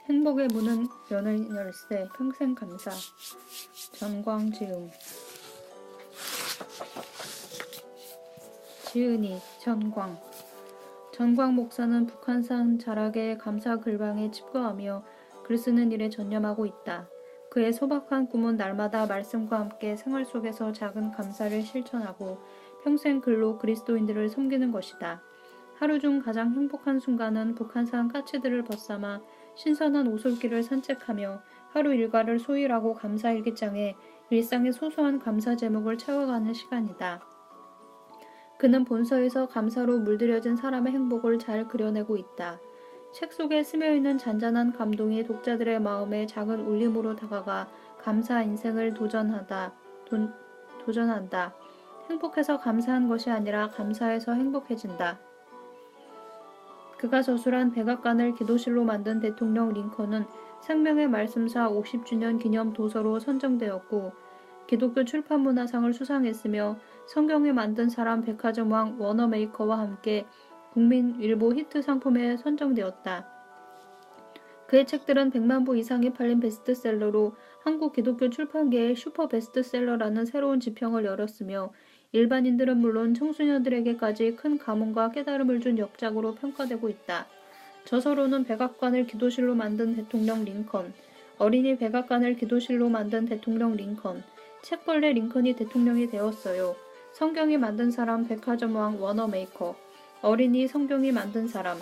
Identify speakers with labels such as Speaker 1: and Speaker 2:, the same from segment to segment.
Speaker 1: 행복의 문은 여는 열쇠, 평생 감사. 전광지음. 지은이, 전광. 전광 목사는 북한산 자락의 감사 글방에 칩거하며 글 쓰는 일에 전념하고 있다. 그의 소박한 꿈은 날마다 말씀과 함께 생활 속에서 작은 감사를 실천하고 평생 글로 그리스도인들을 섬기는 것이다. 하루 중 가장 행복한 순간은 북한산 까치들을 벗삼아 신선한 오솔길을 산책하며 하루 일과를 소일하고 감사일기장에 일상의 소소한 감사 제목을 채워가는 시간이다. 그는 본서에서 감사로 물들여진 사람의 행복을 잘 그려내고 있다. 책 속에 스며있는 잔잔한 감동이 독자들의 마음에 작은 울림으로 다가가 감사 인생을 도전한다. 행복해서 감사한 것이 아니라 감사해서 행복해진다. 그가 저술한 백악관을 기도실로 만든 대통령 링컨은 생명의 말씀사 50주년 기념 도서로 선정되었고 기독교 출판문화상을 수상했으며 성경에 만든 사람 백화점왕 워너메이커와 함께 국민일보 히트 상품에 선정되었다. 그의 책들은 100만 부 이상이 팔린 베스트셀러로 한국 기독교 출판계의 슈퍼 베스트셀러라는 새로운 지평을 열었으며 일반인들은 물론 청소년들에게까지 큰 감흥과 깨달음을 준 역작으로 평가되고 있다. 저서로는 백악관을 기도실로 만든 대통령 링컨, 어린이 백악관을 기도실로 만든 대통령 링컨, 책벌레 링컨이 대통령이 되었어요. 성경이 만든 사람 백화점 왕 워너메이커, 어린이 성경이 만든 사람,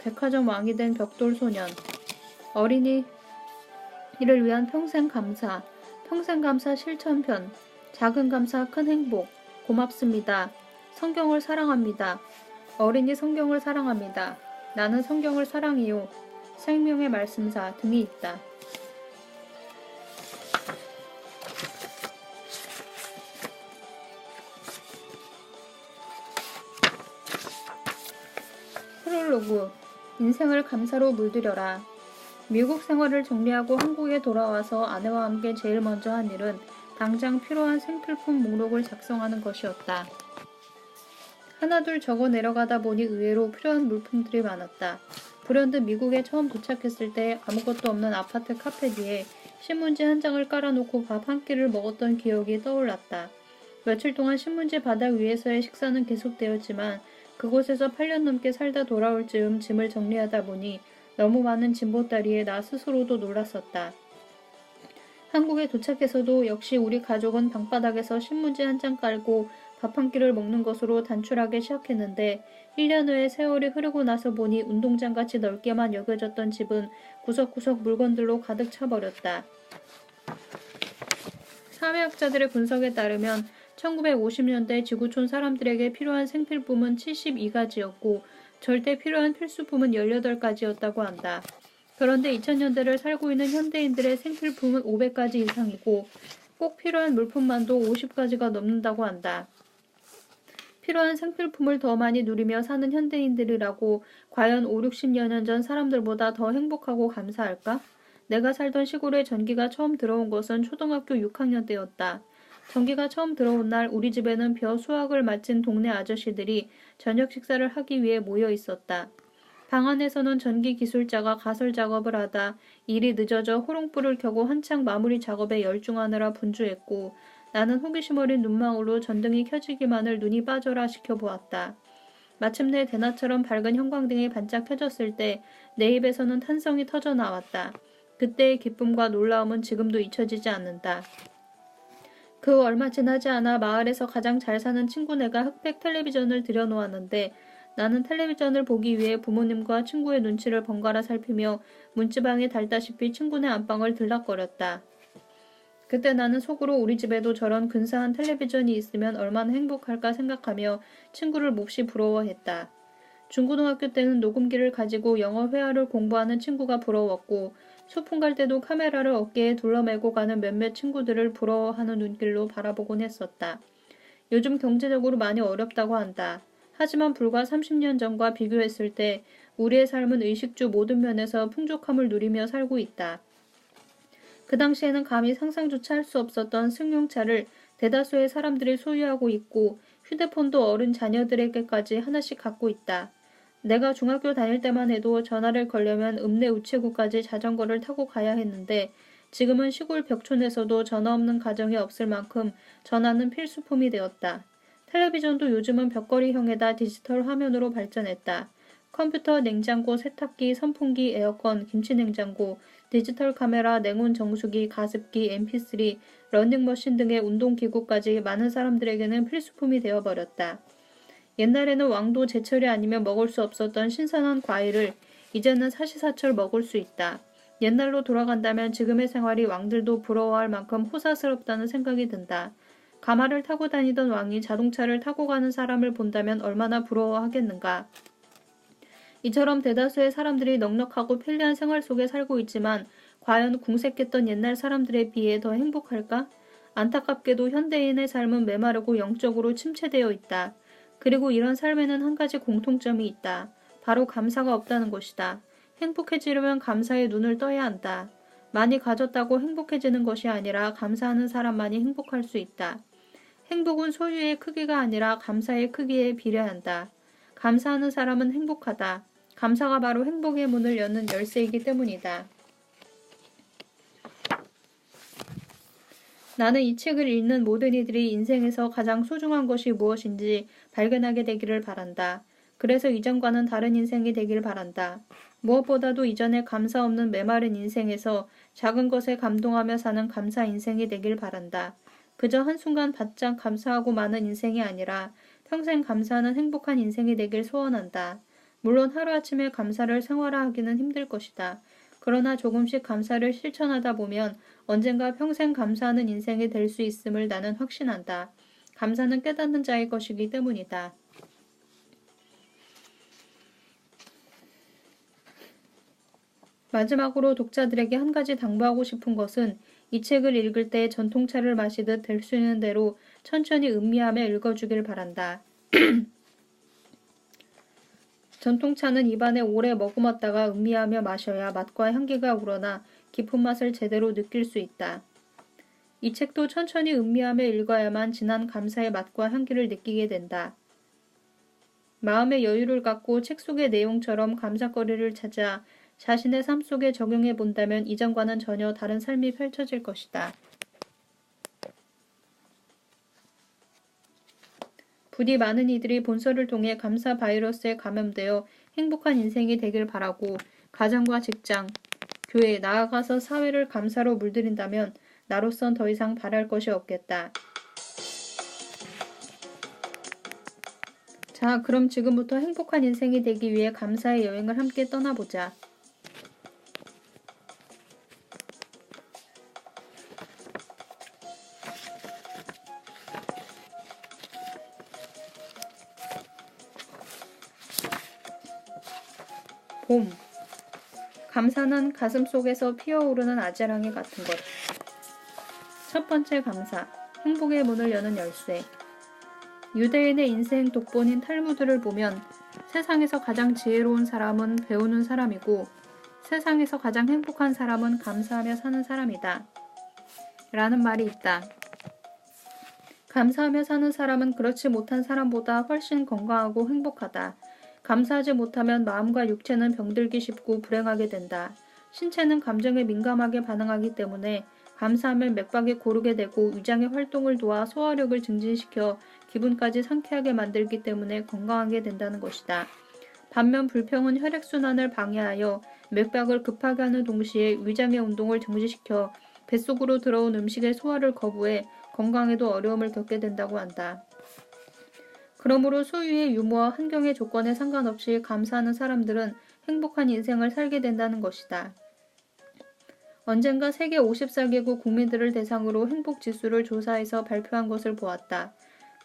Speaker 1: 백화점 왕이 된 벽돌 소년, 어린이를 위한 평생 감사 실천편, 작은 감사 큰 행복, 고맙습니다. 성경을 사랑합니다. 어린이 성경을 사랑합니다. 나는 성경을 사랑해요. 생명의 말씀사 등이 있다. 프롤로그. 인생을 감사로 물들여라. 미국 생활을 정리하고 한국에 돌아와서 아내와 함께 제일 먼저 한 일은 당장 필요한 생필품 목록을 작성하는 것이었다. 하나둘 적어 내려가다 보니 의외로 필요한 물품들이 많았다. 불현듯 미국에 처음 도착했을 때 아무것도 없는 아파트 카페 뒤에 신문지 한 장을 깔아놓고 밥 한 끼를 먹었던 기억이 떠올랐다. 며칠 동안 신문지 바닥 위에서의 식사는 계속되었지만 그곳에서 8년 넘게 살다 돌아올 즈음 짐을 정리하다 보니 너무 많은 짐보따리에 나 스스로도 놀랐었다. 한국에 도착해서도 역시 우리 가족은 방바닥에서 신문지 한 장 깔고 밥 한 끼를 먹는 것으로 단출하게 시작했는데 1년 후에 세월이 흐르고 나서 보니 운동장같이 넓게만 여겨졌던 집은 구석구석 물건들로 가득 차버렸다. 사회학자들의 분석에 따르면 1950년대 지구촌 사람들에게 필요한 생필품은 72가지였고 절대 필요한 필수품은 18가지였다고 한다. 그런데 2000년대를 살고 있는 현대인들의 생필품은 500가지 이상이고 꼭 필요한 물품만도 50가지가 넘는다고 한다. 필요한 생필품을 더 많이 누리며 사는 현대인들이라고 과연 5, 60여 년 전 사람들보다 더 행복하고 감사할까? 내가 살던 시골에 전기가 처음 들어온 것은 초등학교 6학년 때였다. 전기가 처음 들어온 날 우리 집에는 벼 수확을 마친 동네 아저씨들이 저녁 식사를 하기 위해 모여 있었다. 방 안에서는 전기 기술자가 가설 작업을 하다 일이 늦어져 호롱불을 켜고 한창 마무리 작업에 열중하느라 분주했고 나는 호기심 어린 눈망울로 전등이 켜지기만을 눈이 빠져라 시켜보았다. 마침내 대낮처럼 밝은 형광등이 반짝 켜졌을 때 내 입에서는 탄성이 터져 나왔다. 그때의 기쁨과 놀라움은 지금도 잊혀지지 않는다. 그 얼마 지나지 않아 마을에서 가장 잘 사는 친구네가 흑백 텔레비전을 들여놓았는데 나는 텔레비전을 보기 위해 부모님과 친구의 눈치를 번갈아 살피며 문지방에 달다시피 친구네 안방을 들락거렸다. 그때 나는 속으로 우리 집에도 저런 근사한 텔레비전이 있으면 얼마나 행복할까 생각하며 친구를 몹시 부러워했다. 중고등학교 때는 녹음기를 가지고 영어 회화를 공부하는 친구가 부러웠고 소풍 갈 때도 카메라를 어깨에 둘러매고 가는 몇몇 친구들을 부러워하는 눈길로 바라보곤 했었다. 요즘 경제적으로 많이 어렵다고 한다. 하지만 불과 30년 전과 비교했을 때 우리의 삶은 의식주 모든 면에서 풍족함을 누리며 살고 있다. 그 당시에는 감히 상상조차 할 수 없었던 승용차를 대다수의 사람들이 소유하고 있고 휴대폰도 어른 자녀들에게까지 하나씩 갖고 있다. 내가 중학교 다닐 때만 해도 전화를 걸려면 읍내 우체국까지 자전거를 타고 가야 했는데 지금은 시골 벽촌에서도 전화 없는 가정이 없을 만큼 전화는 필수품이 되었다. 텔레비전도 요즘은 벽걸이형에다 디지털 화면으로 발전했다. 컴퓨터, 냉장고, 세탁기, 선풍기, 에어컨, 김치냉장고, 디지털 카메라, 냉온 정수기, 가습기, mp3, 러닝머신 등의 운동기구까지 많은 사람들에게는 필수품이 되어버렸다. 옛날에는 왕도 제철이 아니면 먹을 수 없었던 신선한 과일을 이제는 사시사철 먹을 수 있다. 옛날로 돌아간다면 지금의 생활이 왕들도 부러워할 만큼 호사스럽다는 생각이 든다. 가마를 타고 다니던 왕이 자동차를 타고 가는 사람을 본다면 얼마나 부러워하겠는가. 이처럼 대다수의 사람들이 넉넉하고 편리한 생활 속에 살고 있지만 과연 궁색했던 옛날 사람들에 비해 더 행복할까? 안타깝게도 현대인의 삶은 메마르고 영적으로 침체되어 있다. 그리고 이런 삶에는 한 가지 공통점이 있다. 바로 감사가 없다는 것이다. 행복해지려면 감사의 눈을 떠야 한다. 많이 가졌다고 행복해지는 것이 아니라 감사하는 사람만이 행복할 수 있다. 행복은 소유의 크기가 아니라 감사의 크기에 비례한다. 감사하는 사람은 행복하다. 감사가 바로 행복의 문을 여는 열쇠이기 때문이다. 나는 이 책을 읽는 모든 이들이 인생에서 가장 소중한 것이 무엇인지 발견하게 되기를 바란다. 그래서 이전과는 다른 인생이 되길 바란다. 무엇보다도 이전에 감사 없는 메마른 인생에서 작은 것에 감동하며 사는 감사 인생이 되길 바란다. 그저 한순간 바짝 감사하고 마는 인생이 아니라 평생 감사하는 행복한 인생이 되길 소원한다. 물론 하루아침에 감사를 생활화하기는 힘들 것이다. 그러나 조금씩 감사를 실천하다 보면 언젠가 평생 감사하는 인생이 될 수 있음을 나는 확신한다. 감사는 깨닫는 자의 것이기 때문이다. 마지막으로 독자들에게 한 가지 당부하고 싶은 것은 이 책을 읽을 때 전통차를 마시듯 될 수 있는 대로 천천히 음미하며 읽어주길 바란다. 전통차는 입안에 오래 머금었다가 음미하며 마셔야 맛과 향기가 우러나 깊은 맛을 제대로 느낄 수 있다. 이 책도 천천히 음미하며 읽어야만 진한 감사의 맛과 향기를 느끼게 된다. 마음의 여유를 갖고 책 속의 내용처럼 감사거리를 찾아 자신의 삶 속에 적용해 본다면 이전과는 전혀 다른 삶이 펼쳐질 것이다. 부디 많은 이들이 본서를 통해 감사 바이러스에 감염되어 행복한 인생이 되길 바라고 가정과 직장, 교회, 나아가서 사회를 감사로 물들인다면 나로선 더 이상 바랄 것이 없겠다. 자, 그럼 지금부터 행복한 인생이 되기 위해 감사의 여행을 함께 떠나보자. 봄. 감사는 가슴 속에서 피어오르는 아재랑이 같은 것. 첫 번째 감사. 행복의 문을 여는 열쇠. 유대인의 인생 독본인 탈무드를 보면 세상에서 가장 지혜로운 사람은 배우는 사람이고 세상에서 가장 행복한 사람은 감사하며 사는 사람이다. 라는 말이 있다. 감사하며 사는 사람은 그렇지 못한 사람보다 훨씬 건강하고 행복하다. 감사하지 못하면 마음과 육체는 병들기 쉽고 불행하게 된다. 신체는 감정에 민감하게 반응하기 때문에 감사하면 맥박이 고르게 되고 위장의 활동을 도와 소화력을 증진시켜 기분까지 상쾌하게 만들기 때문에 건강하게 된다는 것이다. 반면 불평은 혈액순환을 방해하여 맥박을 급하게 하는 동시에 위장의 운동을 정지시켜 뱃속으로 들어온 음식의 소화를 거부해 건강에도 어려움을 겪게 된다고 한다. 그러므로 소유의 유무와 환경의 조건에 상관없이 감사하는 사람들은 행복한 인생을 살게 된다는 것이다. 언젠가 세계 54개국 국민들을 대상으로 행복지수를 조사해서 발표한 것을 보았다.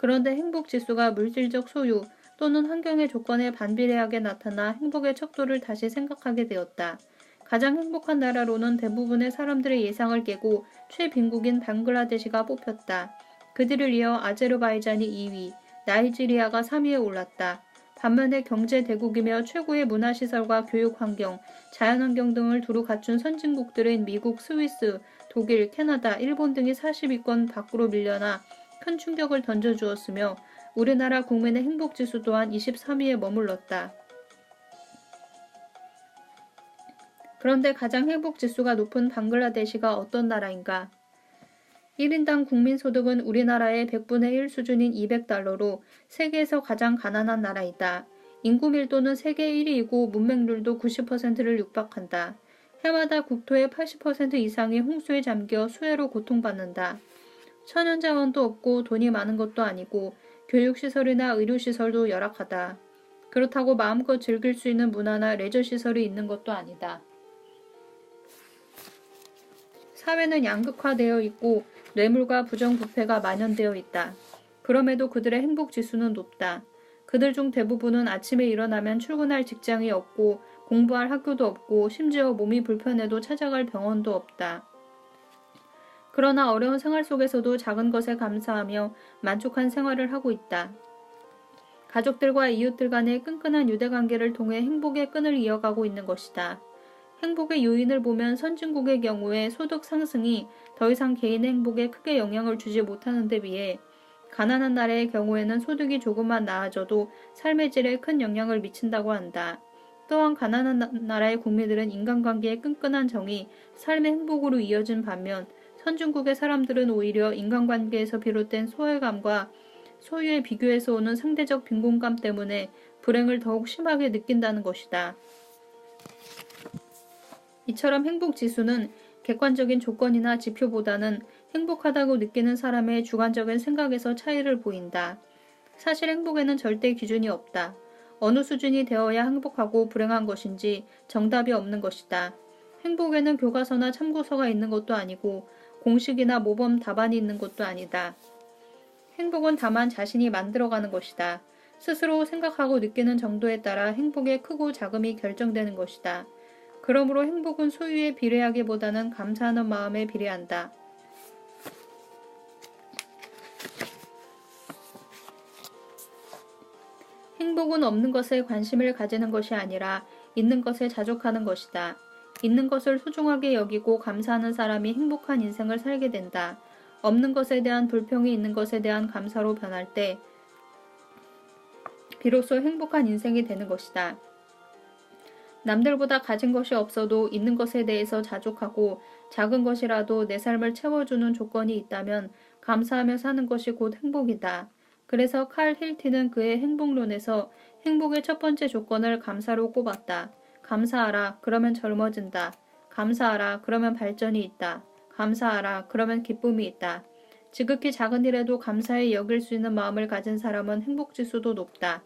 Speaker 1: 그런데 행복지수가 물질적 소유 또는 환경의 조건에 반비례하게 나타나 행복의 척도를 다시 생각하게 되었다. 가장 행복한 나라로는 대부분의 사람들의 예상을 깨고 최빈국인 방글라데시가 뽑혔다. 그들을 이어 아제르바이잔이 2위, 나이지리아가 3위에 올랐다. 반면에 경제 대국이며 최고의 문화시설과 교육환경, 자연환경 등을 두루 갖춘 선진국들인 미국, 스위스, 독일, 캐나다, 일본 등이 40위권 밖으로 밀려나 큰 충격을 던져주었으며 우리나라 국민의 행복지수 또한 23위에 머물렀다. 그런데 가장 행복지수가 높은 방글라데시가 어떤 나라인가? 1인당 국민소득은 우리나라의 100분의 1 수준인 200달러로 세계에서 가장 가난한 나라이다. 인구 밀도는 세계 1위이고 문맹률도 90%를 육박한다. 해마다 국토의 80% 이상이 홍수에 잠겨 수해로 고통받는다. 천연자원도 없고 돈이 많은 것도 아니고 교육시설이나 의료시설도 열악하다. 그렇다고 마음껏 즐길 수 있는 문화나 레저시설이 있는 것도 아니다. 사회는 양극화되어 있고 뇌물과 부정부패가 만연되어 있다. 그럼에도 그들의 행복지수는 높다. 그들 중 대부분은 아침에 일어나면 출근할 직장이 없고 공부할 학교도 없고 심지어 몸이 불편해도 찾아갈 병원도 없다. 그러나 어려운 생활 속에서도 작은 것에 감사하며 만족한 생활을 하고 있다. 가족들과 이웃들 간의 끈끈한 유대관계를 통해 행복의 끈을 이어가고 있는 것이다. 행복의 요인을 보면 선진국의 경우에 소득 상승이 더 이상 개인의 행복에 크게 영향을 주지 못하는 데 비해 가난한 나라의 경우에는 소득이 조금만 나아져도 삶의 질에 큰 영향을 미친다고 한다. 또한 가난한 나라의 국민들은 인간관계의 끈끈한 정이 삶의 행복으로 이어진 반면 선진국의 사람들은 오히려 인간관계에서 비롯된 소외감과 소유에 비교해서 오는 상대적 빈곤감 때문에 불행을 더욱 심하게 느낀다는 것이다. 이처럼 행복지수는 객관적인 조건이나 지표보다는 행복하다고 느끼는 사람의 주관적인 생각에서 차이를 보인다. 사실 행복에는 절대 기준이 없다. 어느 수준이 되어야 행복하고 불행한 것인지 정답이 없는 것이다. 행복에는 교과서나 참고서가 있는 것도 아니고 공식이나 모범 답안이 있는 것도 아니다. 행복은 다만 자신이 만들어가는 것이다. 스스로 생각하고 느끼는 정도에 따라 행복의 크고 작음이 결정되는 것이다. 그러므로 행복은 소유에 비례하기보다는 감사하는 마음에 비례한다. 행복은 없는 것에 관심을 가지는 것이 아니라 있는 것에 자족하는 것이다. 있는 것을 소중하게 여기고 감사하는 사람이 행복한 인생을 살게 된다. 없는 것에 대한 불평이 있는 것에 대한 감사로 변할 때 비로소 행복한 인생이 되는 것이다. 남들보다 가진 것이 없어도 있는 것에 대해서 자족하고 작은 것이라도 내 삶을 채워주는 조건이 있다면 감사하며 사는 것이 곧 행복이다. 그래서 칼 힐티는 그의 행복론에서 행복의 첫 번째 조건을 감사로 꼽았다. 감사하라, 그러면 젊어진다. 감사하라, 그러면 발전이 있다. 감사하라, 그러면 기쁨이 있다. 지극히 작은 일에도 감사히 여길 수 있는 마음을 가진 사람은 행복지수도 높다.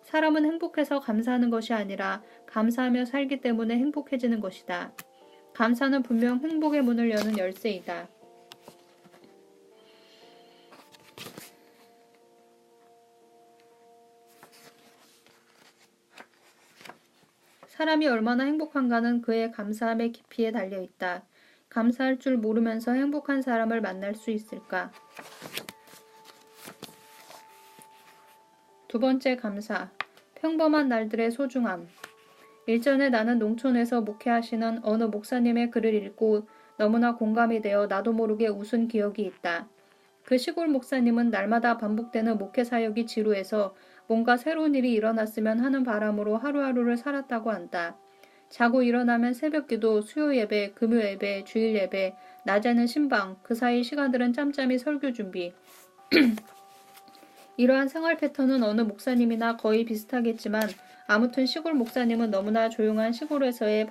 Speaker 1: 사람은 행복해서 감사하는 것이 아니라 감사하며 살기 때문에 행복해지는 것이다. 감사는 분명 행복의 문을 여는 열쇠이다. 사람이 얼마나 행복한가는 그의 감사함의 깊이에 달려있다. 감사할 줄 모르면서 행복한 사람을 만날 수 있을까? 두 번째 감사. 평범한 날들의 소중함. 일전에 나는 농촌에서 목회하시는 어느 목사님의 글을 읽고 너무나 공감이 되어 나도 모르게 웃은 기억이 있다. 그 시골 목사님은 날마다 반복되는 목회 사역이 지루해서 뭔가 새로운 일이 일어났으면 하는 바람으로 하루하루를 살았다고 한다. 자고 일어나면 새벽기도, 수요예배, 금요예배, 주일예배, 낮에는 신방, 그 사이 시간들은 짬짬이 설교 준비. 이러한 생활 패턴은 어느 목사님이나 거의 비슷하겠지만 아무튼 시골 목사님은 너무나 조용한 시골에서의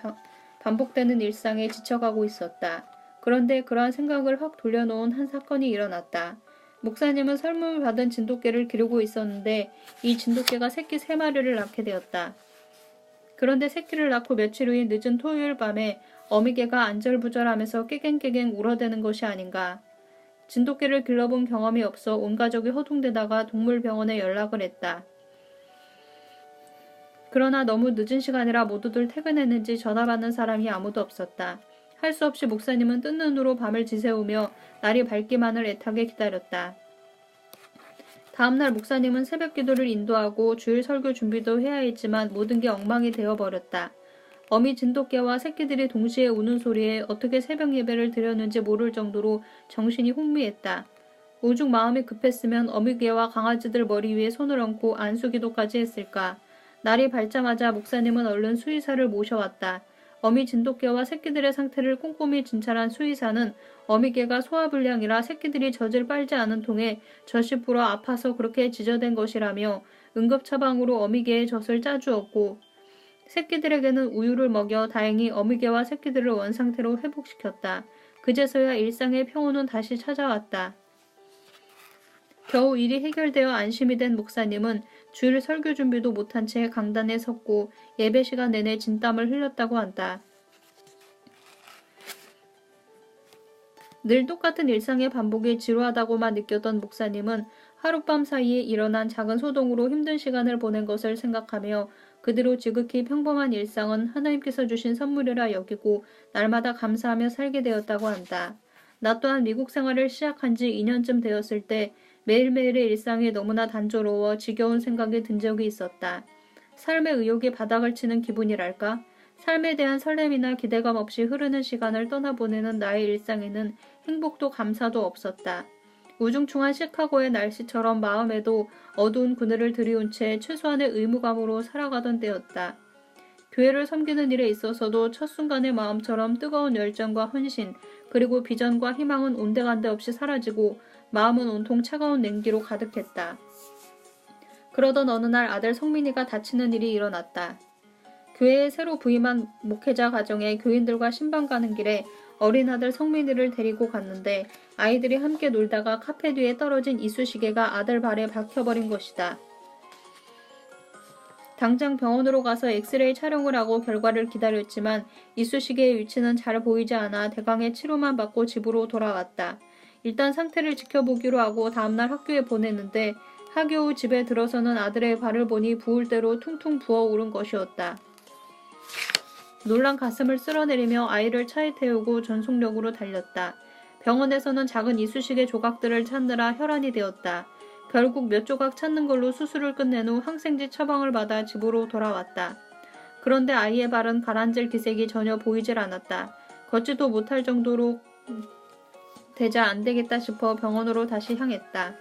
Speaker 1: 반복되는 일상에 지쳐가고 있었다. 그런데 그러한 생각을 확 돌려놓은 한 사건이 일어났다. 목사님은 설문을 받은 진돗개를 기르고 있었는데 이 진돗개가 새끼 3마리를 낳게 되었다. 그런데 새끼를 낳고 며칠 후인 늦은 토요일 밤에 어미개가 안절부절하면서 깨갱깨갱 울어대는 것이 아닌가. 진돗개를 길러본 경험이 없어 온 가족이 허둥대다가 동물병원에 연락을 했다. 그러나 너무 늦은 시간이라 모두들 퇴근했는지 전화 받는 사람이 아무도 없었다. 할 수 없이 목사님은 뜬 눈으로 밤을 지새우며 날이 밝기만을 애타게 기다렸다. 다음날 목사님은 새벽 기도를 인도하고 주일 설교 준비도 해야 했지만 모든 게 엉망이 되어버렸다. 어미 진돗개와 새끼들이 동시에 우는 소리에 어떻게 새벽 예배를 드렸는지 모를 정도로 정신이 혼미했다. 오죽 마음이 급했으면 어미개와 강아지들 머리 위에 손을 얹고 안수기도까지 했을까. 날이 밝자마자 목사님은 얼른 수의사를 모셔왔다. 어미 진돗개와 새끼들의 상태를 꼼꼼히 진찰한 수의사는 어미개가 소화불량이라 새끼들이 젖을 빨지 않은 통에 젖이 불어 아파서 그렇게 지저댄 것이라며 응급처방으로 어미개의 젖을 짜주었고 새끼들에게는 우유를 먹여 다행히 어미개와 새끼들을 원상태로 회복시켰다. 그제서야 일상의 평온은 다시 찾아왔다. 겨우 일이 해결되어 안심이 된 목사님은 주일 설교 준비도 못한 채 강단에 섰고 예배 시간 내내 진땀을 흘렸다고 한다. 늘 똑같은 일상의 반복이 지루하다고만 느꼈던 목사님은 하룻밤 사이에 일어난 작은 소동으로 힘든 시간을 보낸 것을 생각하며 그대로 지극히 평범한 일상은 하나님께서 주신 선물이라 여기고 날마다 감사하며 살게 되었다고 한다. 나 또한 미국 생활을 시작한 지 2년쯤 되었을 때 매일매일의 일상이 너무나 단조로워 지겨운 생각이 든 적이 있었다. 삶의 의욕이 바닥을 치는 기분이랄까? 삶에 대한 설렘이나 기대감 없이 흐르는 시간을 떠나보내는 나의 일상에는 행복도 감사도 없었다. 우중충한 시카고의 날씨처럼 마음에도 어두운 그늘을 들이운 채 최소한의 의무감으로 살아가던 때였다. 교회를 섬기는 일에 있어서도 첫 순간의 마음처럼 뜨거운 열정과 헌신, 그리고 비전과 희망은 온데간데 없이 사라지고 마음은 온통 차가운 냉기로 가득했다. 그러던 어느 날 아들 성민이가 다치는 일이 일어났다. 교회에 새로 부임한 목회자 가정에 교인들과 신방 가는 길에 어린 아들 성민이를 데리고 갔는데 아이들이 함께 놀다가 카페 뒤에 떨어진 이쑤시개가 아들 발에 박혀버린 것이다. 당장 병원으로 가서 엑스레이 촬영을 하고 결과를 기다렸지만 이쑤시개의 위치는 잘 보이지 않아 대강의 치료만 받고 집으로 돌아왔다. 일단 상태를 지켜보기로 하고 다음날 학교에 보냈는데 학교 후 집에 들어서는 아들의 발을 보니 부을 대로 퉁퉁 부어오른 것이었다. 놀란 가슴을 쓸어내리며 아이를 차에 태우고 전속력으로 달렸다. 병원에서는 작은 이쑤시개 조각들을 찾느라 혈안이 되었다. 결국 몇 조각 찾는 걸로 수술을 끝낸 후 항생제 처방을 받아 집으로 돌아왔다. 그런데 아이의 발은 가라앉을 기색이 전혀 보이질 않았다. 걷지도 못할 정도로 되자 안 되겠다 싶어 병원으로 다시 향했다.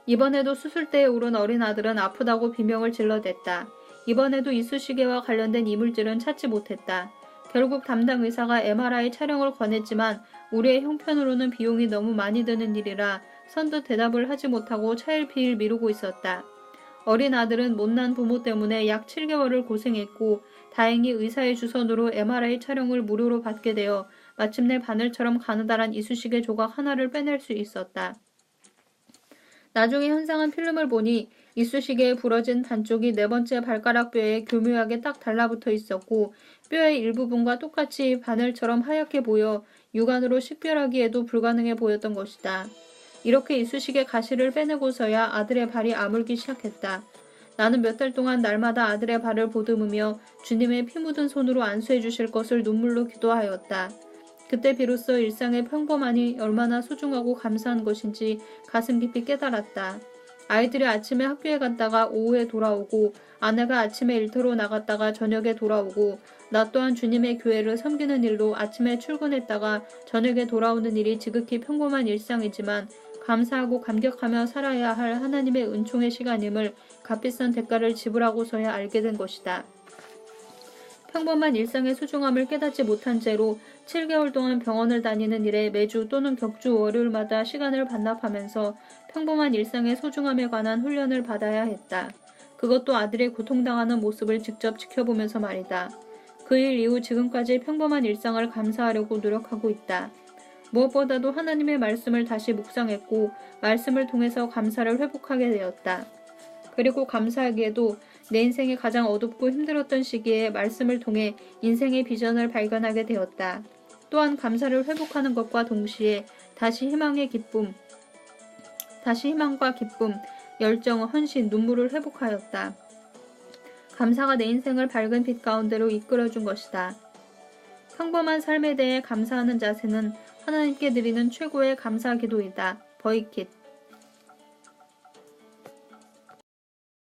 Speaker 1: 이번에도 수술대에 오른 어린 아들은 아프다고 비명을 질러댔다. 이번에도 이쑤시개와 관련된 이물질은 찾지 못했다. 결국 담당 의사가 MRI 촬영을 권했지만 우리의 형편으로는 비용이 너무 많이 드는 일이라 선뜻 대답을 하지 못하고 차일피일 미루고 있었다. 어린 아들은 못난 부모 때문에 약 7개월을 고생했고 다행히 의사의 주선으로 MRI 촬영을 무료로 받게 되어 마침내 바늘처럼 가느다란 이쑤시개 조각 하나를 빼낼 수 있었다. 나중에 현상한 필름을 보니 이쑤시개에 부러진 반쪽이 네 번째 발가락 뼈에 교묘하게 딱 달라붙어 있었고 뼈의 일부분과 똑같이 바늘처럼 하얗게 보여 육안으로 식별하기에도 불가능해 보였던 것이다. 이렇게 이쑤시개 가시를 빼내고서야 아들의 발이 아물기 시작했다. 나는 몇 달 동안 날마다 아들의 발을 보듬으며 주님의 피 묻은 손으로 안수해 주실 것을 눈물로 기도하였다. 그때 비로소 일상의 평범함이 얼마나 소중하고 감사한 것인지 가슴 깊이 깨달았다. 아이들이 아침에 학교에 갔다가 오후에 돌아오고 아내가 아침에 일터로 나갔다가 저녁에 돌아오고 나 또한 주님의 교회를 섬기는 일로 아침에 출근했다가 저녁에 돌아오는 일이 지극히 평범한 일상이지만 감사하고 감격하며 살아야 할 하나님의 은총의 시간임을 값비싼 대가를 지불하고서야 알게 된 것이다. 평범한 일상의 소중함을 깨닫지 못한 채로 7개월 동안 병원을 다니는 일에 매주 또는 격주 월요일마다 시간을 반납하면서 평범한 일상의 소중함에 관한 훈련을 받아야 했다. 그것도 아들의 고통당하는 모습을 직접 지켜보면서 말이다. 그 일 이후 지금까지 평범한 일상을 감사하려고 노력하고 있다. 무엇보다도 하나님의 말씀을 다시 묵상했고 말씀을 통해서 감사를 회복하게 되었다. 그리고 감사하게도 내 인생의 가장 어둡고 힘들었던 시기에 말씀을 통해 인생의 비전을 발견하게 되었다. 또한 감사를 회복하는 것과 동시에 다시 희망과 기쁨, 열정, 헌신, 눈물을 회복하였다. 감사가 내 인생을 밝은 빛 가운데로 이끌어준 것이다. 평범한 삶에 대해 감사하는 자세는 하나님께 드리는 최고의 감사 기도이다. 버이킷